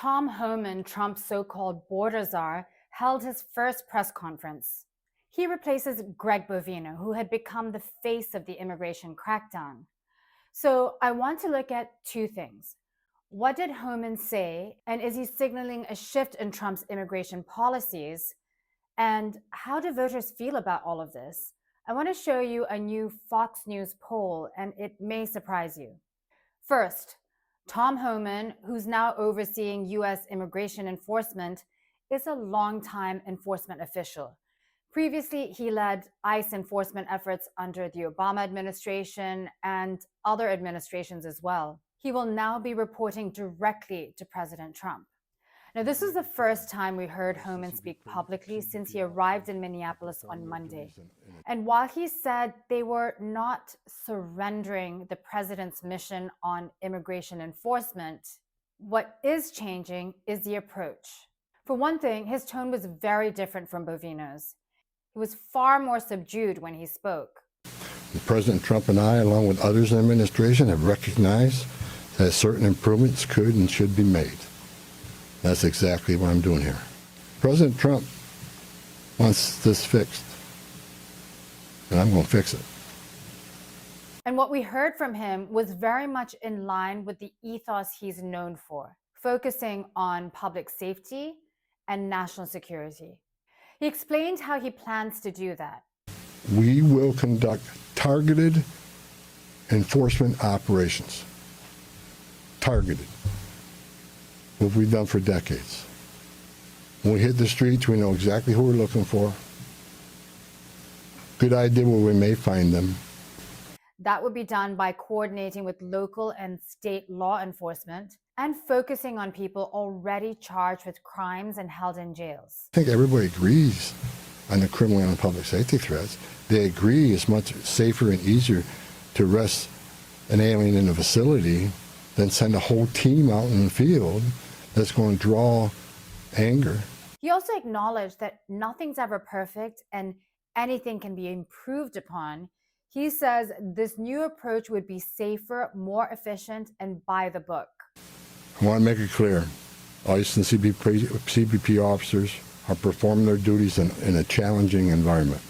Tom Homan, Trump's so-called border czar, held his first press conference. He replaces Greg Bovino, who had become the face of the immigration crackdown. So I want to look at two things. What did Homan say, and is he signaling a shift in Trump's immigration policies? And how do voters feel about all of this? I want to show you a new Fox News poll, and it may surprise you. First, Tom Homan, who's now overseeing U.S. immigration enforcement, is a longtime enforcement official. Previously, he led ICE enforcement efforts under the Obama administration and other administrations as well. He will now be reporting directly to President Trump. Now, this is the first time we heard Homan speak publicly since he arrived in Minneapolis on Monday. And while he said they were not surrendering the president's mission on immigration enforcement, what is changing is the approach. For one thing, his tone was very different from Bovino's. He was far more subdued when he spoke. President Trump and I, along with others in the administration, have recognized that certain improvements could and should be made. That's exactly what I'm doing here. President Trump wants this fixed, and I'm going to fix it. And what we heard from him was very much in line with the ethos he's known for, focusing on public safety and national security. He explained how he plans to do that. We will conduct targeted enforcement operations. Targeted. What we've done for decades. When we hit the streets, we know exactly who we're looking for. Good idea where we may find them. That would be done by coordinating with local and state law enforcement and focusing on people already charged with crimes and held in jails. I think everybody agrees on the criminal and public safety threats. They agree it's much safer and easier to arrest an alien in a facility than send a whole team out in the field that's going to draw anger. He also acknowledged that nothing's ever perfect and anything can be improved upon. He says this new approach would be safer, more efficient, and by the book. I want to make it clear, ICE and CBP officers are performing their duties in a challenging environment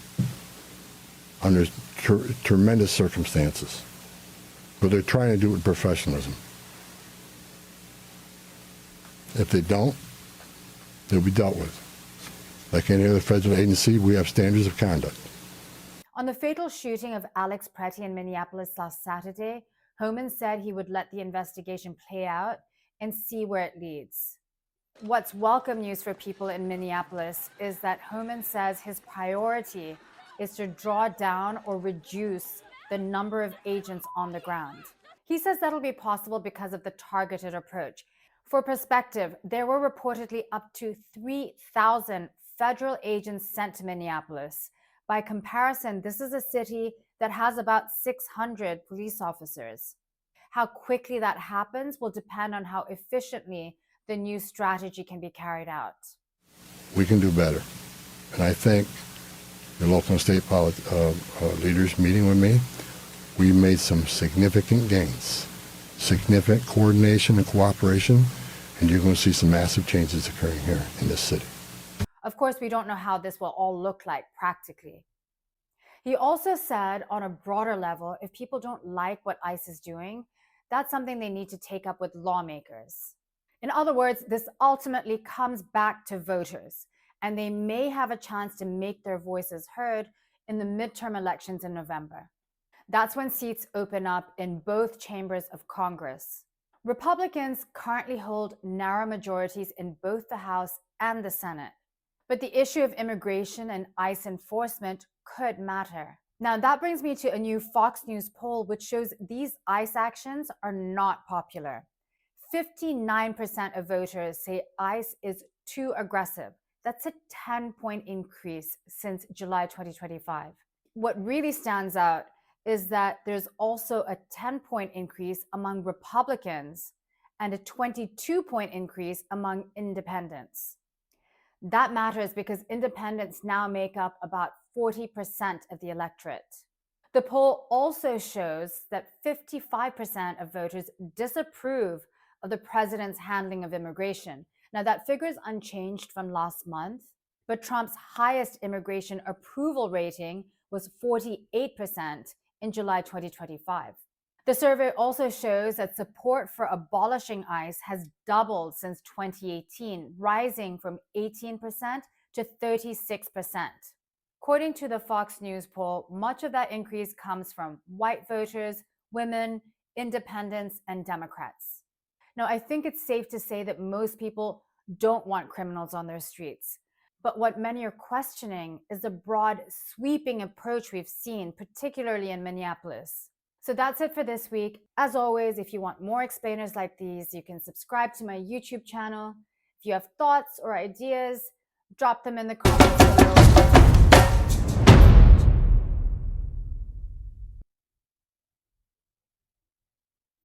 under tremendous circumstances, but they're trying to do it with professionalism. If they don't, they'll be dealt with. Like any other federal agency, we have standards of conduct. On the fatal shooting of Alex Pretty in Minneapolis last Saturday, Homan said he would let the investigation play out and see where it leads. What's welcome news for people in Minneapolis is that Homan says his priority is to draw down or reduce the number of agents on the ground. He says that'll be possible because of the targeted approach. For perspective, there were reportedly up to 3,000 federal agents sent to Minneapolis. By comparison, this is a city that has about 600 police officers. How quickly that happens will depend on how efficiently the new strategy can be carried out. We can do better. And I think the local and state leaders meeting with me, we made some significant gains, significant coordination and cooperation, and you're going to see some massive changes occurring here in this city. Of course, we don't know how this will all look like practically. He also said on a broader level, if people don't like what ICE is doing, that's something they need to take up with lawmakers. In other words, this ultimately comes back to voters, and they may have a chance to make their voices heard in the midterm elections in November. That's when seats open up in both chambers of Congress. Republicans currently hold narrow majorities in both the House and the Senate. But the issue of immigration and ICE enforcement could matter. Now, that brings me to a new Fox News poll, which shows these ICE actions are not popular. 59% of voters say ICE is too aggressive. That's a 10-point increase since July 2025. What really stands out is that there's also a 10-point increase among Republicans and a 22-point increase among independents. That matters because independents now make up about 40% of the electorate. The poll also shows that 55% of voters disapprove of the president's handling of immigration. Now, that figure is unchanged from last month, but Trump's highest immigration approval rating was 48% in July 2025. The survey also shows that support for abolishing ICE has doubled since 2018, rising from 18% to 36%. According to the Fox News poll, much of that increase comes from white voters, women, independents, and Democrats. Now, I think it's safe to say that most people don't want criminals on their streets. But what many are questioning is the broad, sweeping approach we've seen, particularly in Minneapolis. So that's it for this week. As always, if you want more explainers like these, you can subscribe to my YouTube channel. If you have thoughts or ideas, drop them in the comments below.